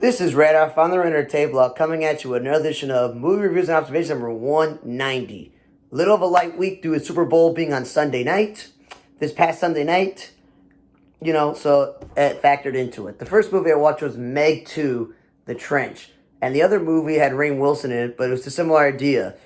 This is Radar, founder of Entertainment, coming at you with another edition of Movie Reviews and Observations number 190. Little of a light week due to Super Bowl being on Sunday night. This past Sunday night, so it factored into it. The first movie I watched was Meg 2, The Trench. And the other movie had Rainn Wilson in it, but it was a similar idea.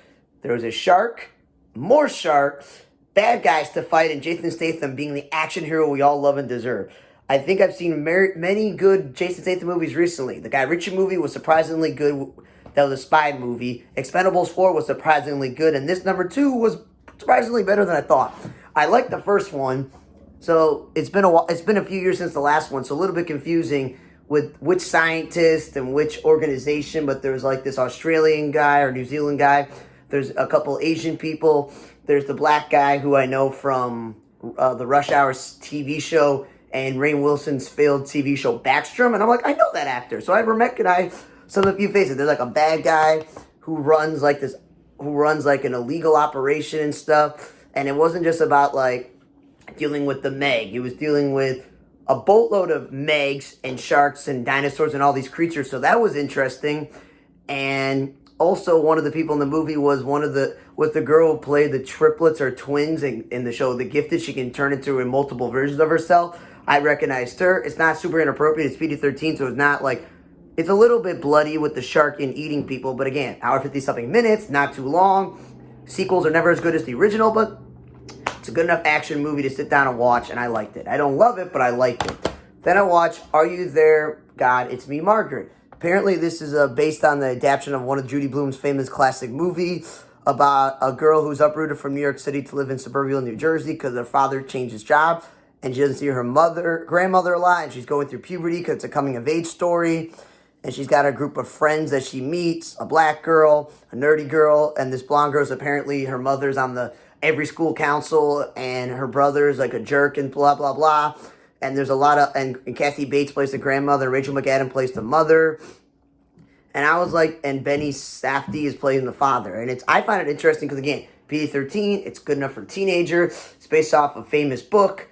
There was a shark, more sharks, bad guys to fight, and Jason Statham being the action hero we all love and deserve. I think I've seen many good Jason Statham movies recently. The Guy Ritchie movie was surprisingly good. That was a spy movie. Expendables 4 was surprisingly good. And this number 2 was surprisingly better than I thought. I liked the first one. So it's been a few years since the last one. So a little bit confusing with which scientist and which organization. But there's like this Australian guy or New Zealand guy. There's a couple Asian people. There's the black guy who I know from the Rush Hour TV show and Rainn Wilson's failed TV show Backstrom, and I'm like, I know that actor, so I recognize some of the few faces. There's like a bad guy who runs like an illegal operation and stuff, and it wasn't just about like dealing with the Meg. He was dealing with a boatload of Megs and sharks and dinosaurs and all these creatures, so that was interesting. And also, one of the people in the movie was the girl who played the triplets or twins in the show The Gifted. She can turn into multiple versions of herself. I recognized her. It's not super inappropriate. It's PG-13, so it's not like... It's a little bit bloody with the shark and eating people, but again, hour 50-something minutes, not too long. Sequels are never as good as the original, but it's a good enough action movie to sit down and watch, and I liked it. I don't love it, but I liked it. Then I watched Are You There, God? It's Me, Margaret. Apparently, this is based on the adaptation of one of Judy Blume's famous classic movies about a girl who's uprooted from New York City to live in suburban New Jersey because her father changed his job. And she doesn't see her grandmother a lot, and she's going through puberty because it's a coming-of-age story. And she's got a group of friends that she meets, a black girl, a nerdy girl, and this blonde girl's apparently her mother's on every school council, and her brother's like a jerk and blah, blah, blah. And there's a lot of, and Kathy Bates plays the grandmother, Rachel McAdams plays the mother. And I was like, and Benny Safdie is playing the father. And I find it interesting because, again, PG-13, it's good enough for a teenager. It's based off a famous book.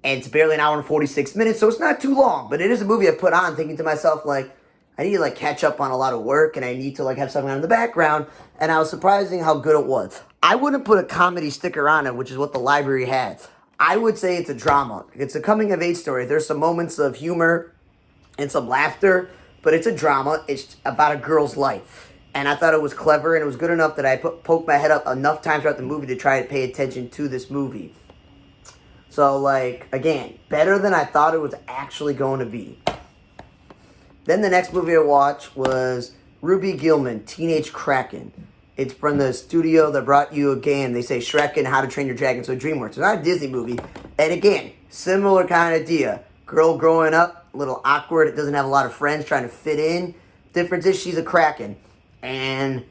And it's barely an hour and 46 minutes, so it's not too long. But it is a movie I put on thinking to myself, like, I need to, like, catch up on a lot of work, and I need to, like, have something on in the background. And I was surprising how good it was. I wouldn't put a comedy sticker on it, which is what the library had. I would say it's a drama. It's a coming-of-age story. There's some moments of humor and some laughter, but it's a drama. It's about a girl's life. And I thought it was clever, and it was good enough that I poked my head up enough times throughout the movie to try to pay attention to this movie. So, like, again, better than I thought it was actually going to be. Then the next movie I watched was Ruby Gillman, Teenage Kraken. It's from the studio that brought you again. They say Shrek and How to Train Your Dragon, so DreamWorks. It's not a Disney movie. And again, similar kind of idea. Girl growing up, a little awkward, it doesn't have a lot of friends, trying to fit in. Difference is she's a Kraken. And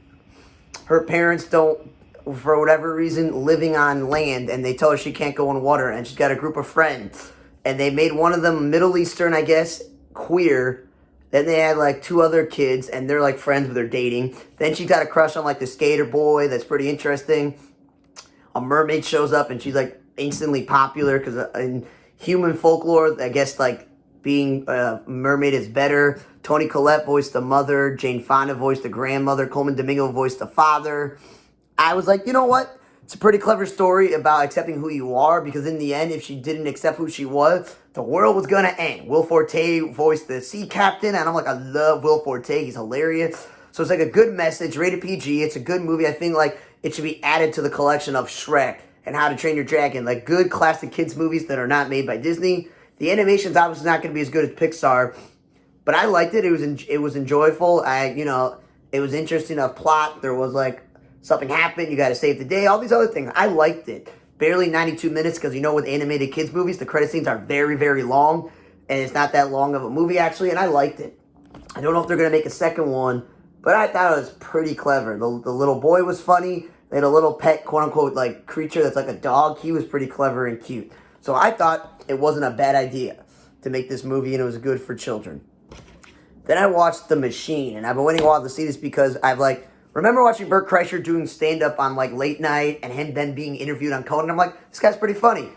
her parents don't, for whatever reason, living on land, and they tell her she can't go in water, and she's got a group of friends, and they made one of them Middle Eastern, I guess, queer. Then they had like 2 other kids, and they're like friends, but they're dating. Then she's got a crush on like the skater boy. That's pretty interesting. A mermaid shows up, and she's like instantly popular because in human folklore, I guess like being a mermaid is better. Toni Collette voiced the mother. Jane Fonda voiced the grandmother. Coleman Domingo voiced the father. I was like, you know what? It's a pretty clever story about accepting who you are, because in the end, if she didn't accept who she was, the world was going to end. Will Forte voiced the sea captain, and I'm like, I love Will Forte. He's hilarious. So it's like a good message, rated PG. It's a good movie. I think like it should be added to the collection of Shrek and How to Train Your Dragon, like good classic kids movies that are not made by Disney. The animation's obviously not going to be as good as Pixar, but I liked it. It was enjoyable. It was interesting enough plot. There was like, something happened, you got to save the day, all these other things. I liked it. Barely 92 minutes, because with animated kids movies, the credit scenes are very, very long, and it's not that long of a movie, actually, and I liked it. I don't know if they're going to make a second one, but I thought it was pretty clever. The little boy was funny. They had a little pet, quote-unquote, like, creature that's like a dog. He was pretty clever and cute. So I thought it wasn't a bad idea to make this movie, and it was good for children. Then I watched The Machine, and I've been waiting a while to see this because remember watching Bert Kreischer doing stand-up on, like, late night and him then being interviewed on Conan? I'm like, this guy's pretty funny.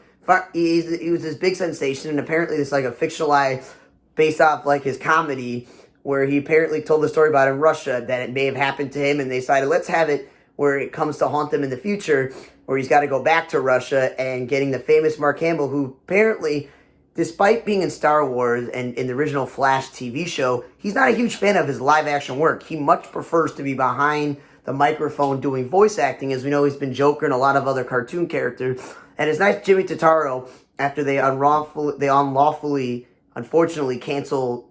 He was this big sensation, and apparently this, like, a fictionalized, based off, like, his comedy, where he apparently told the story about in Russia that it may have happened to him, and they decided, let's have it where it comes to haunt him in the future, where he's got to go back to Russia, and getting the famous Mark Hamill, who apparently, despite being in Star Wars and in the original Flash TV show, he's not a huge fan of his live-action work. He much prefers to be behind the microphone doing voice acting. As we know, he's been Joker and a lot of other cartoon characters. And it's nice Jimmy Tataro, after they unlawfully, unfortunately, canceled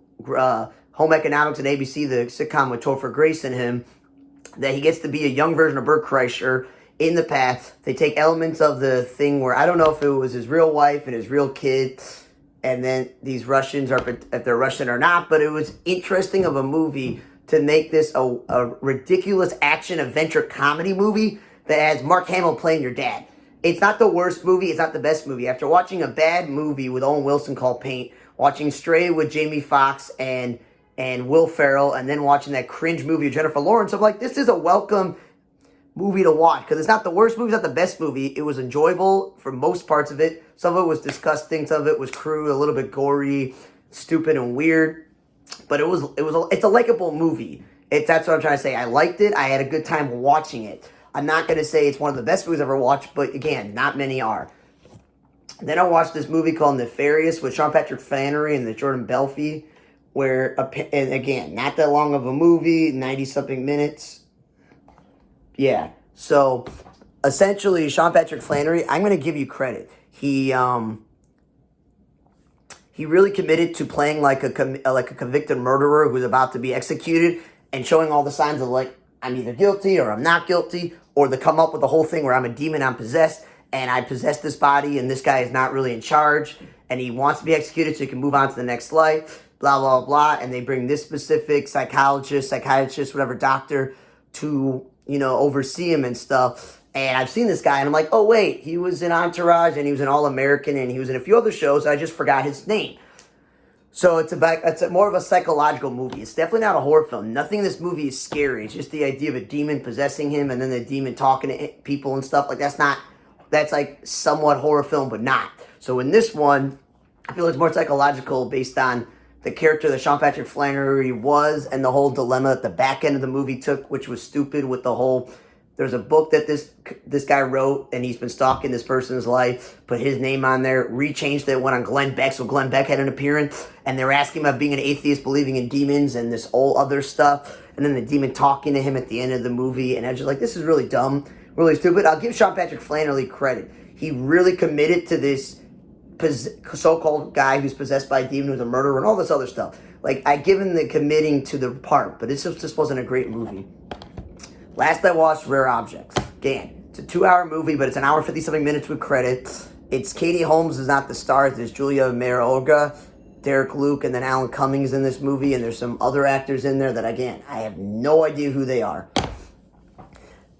Home Economics and ABC, the sitcom with Topher Grace and him, that he gets to be a young version of Bert Kreischer in the past. They take elements of the thing where, I don't know if it was his real wife and his real kid, and then these Russians, are, if they're Russian or not, but it was interesting of a movie to make this a ridiculous action adventure comedy movie that has Mark Hamill playing your dad. It's not the worst movie, it's not the best movie. After watching a bad movie with Owen Wilson called Paint, watching Stray with Jamie Foxx and Will Ferrell, and then watching that cringe movie with Jennifer Lawrence, I'm like, this is a welcome movie to watch, because it's not the worst movie, it's not the best movie. It was enjoyable for most parts of it. Some of it was disgusting, some of it was crude, a little bit gory, stupid, and weird. But it's a likable movie. That's what I'm trying to say. I liked it. I had a good time watching it. I'm not going to say it's one of the best movies I've ever watched, but again, not many are. Then I watched this movie called Nefarious with Sean Patrick Flannery and the Jordan Belfi, where, and again, not that long of a movie, 90-something minutes. Yeah, so essentially, Sean Patrick Flannery, I'm going to give you credit. He really committed to playing like a convicted murderer who's about to be executed, and showing all the signs of, like, I'm either guilty or I'm not guilty, or to come up with the whole thing where I'm a demon, I'm possessed, and I possess this body, and this guy is not really in charge, and he wants to be executed so he can move on to the next life, blah, blah, blah, and they bring this specific psychologist, psychiatrist, whatever, doctor to, oversee him and stuff. And I've seen this guy, and I'm like, oh, wait, he was in Entourage, and he was an All-American, and he was in a few other shows, I just forgot his name. So it's more of a psychological movie. It's definitely not a horror film. Nothing in this movie is scary. It's just the idea of a demon possessing him, and then the demon talking to people and stuff. Like, that's like somewhat horror film, but not. So in this one, I feel it's more psychological based on the character that Sean Patrick Flannery was, and the whole dilemma that the back end of the movie took, which was stupid with the whole... There's a book that this guy wrote, and he's been stalking this person's life, put his name on there, rechanged it, went on Glenn Beck, so Glenn Beck had an appearance, and they were asking him about being an atheist, believing in demons, and this whole other stuff, and then the demon talking to him at the end of the movie, and I was just like, this is really dumb, really stupid. I'll give Sean Patrick Flannery credit. He really committed to this so-called guy who's possessed by a demon, who's a murderer, and all this other stuff. Like, I give him the committing to the part, but it just wasn't a great movie. Last I watched, Rare Objects. Again, it's a 2-hour movie, but it's an hour 50-something minutes with credits. It's Katie Holmes is not the star. There's Julia Mayer-Olga, Derek Luke, and then Alan Cummings in this movie. And there's some other actors in there that, again, I have no idea who they are.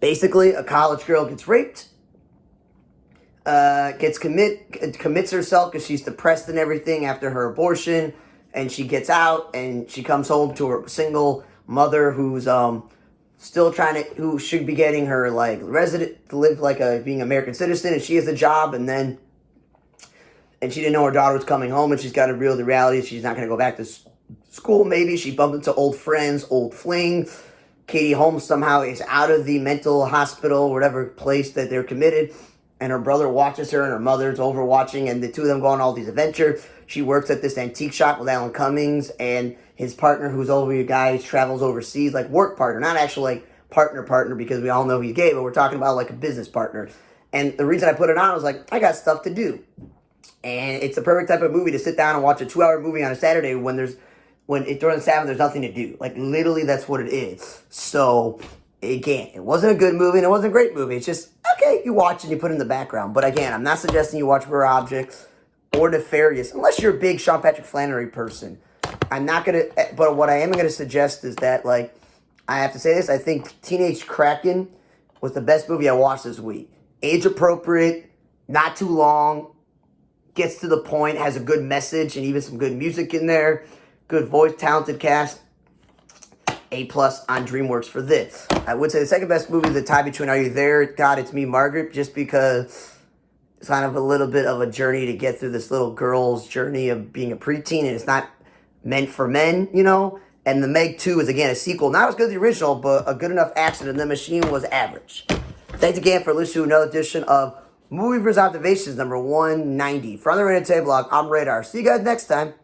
Basically, a college girl gets raped, commits herself because she's depressed and everything after her abortion. And she gets out, and she comes home to her single mother who's... who should be getting her, like, resident, to live like being an American citizen, and she has a job, and she didn't know her daughter was coming home, and she's got to reveal the reality, she's not going to go back to school, maybe. She bumped into old friends, old fling. Katie Holmes somehow is out of the mental hospital, whatever place that they're committed, and her brother watches her, and her mother's overwatching, and the two of them go on all these adventures. She works at this antique shop with Alan Cummings, and his partner, who's over a guy who travels overseas, like work partner, not actually like partner, because we all know he's gay, but we're talking about like a business partner. And the reason I put it on, I was like, I got stuff to do. And it's the perfect type of movie to sit down and watch a 2-hour movie on a Saturday during the Sabbath, there's nothing to do. Like, literally, that's what it is. So, again, it wasn't a good movie and it wasn't a great movie. It's just, okay, you watch and you put it in the background. But again, I'm not suggesting you watch Rare Objects or Nefarious, unless you're a big Sean Patrick Flannery person. I'm not going to, but what I am going to suggest is that, like, I have to say this, I think Teenage Kraken was the best movie I watched this week. Age appropriate, not too long, gets to the point, has a good message, and even some good music in there, good voice, talented cast. A+ on DreamWorks for this. I would say the second best movie is The Tie Between Are You There? God, It's Me, Margaret, just because it's kind of a little bit of a journey to get through this little girl's journey of being a preteen, and it's not meant for men, And The Meg 2 is, again, a sequel. Not as good as the original, but a good enough action, and The Machine was average. Thanks again for listening to another edition of Movie Reviews Observations number 190. From the Radar Table Blog, I'm Radar. See you guys next time.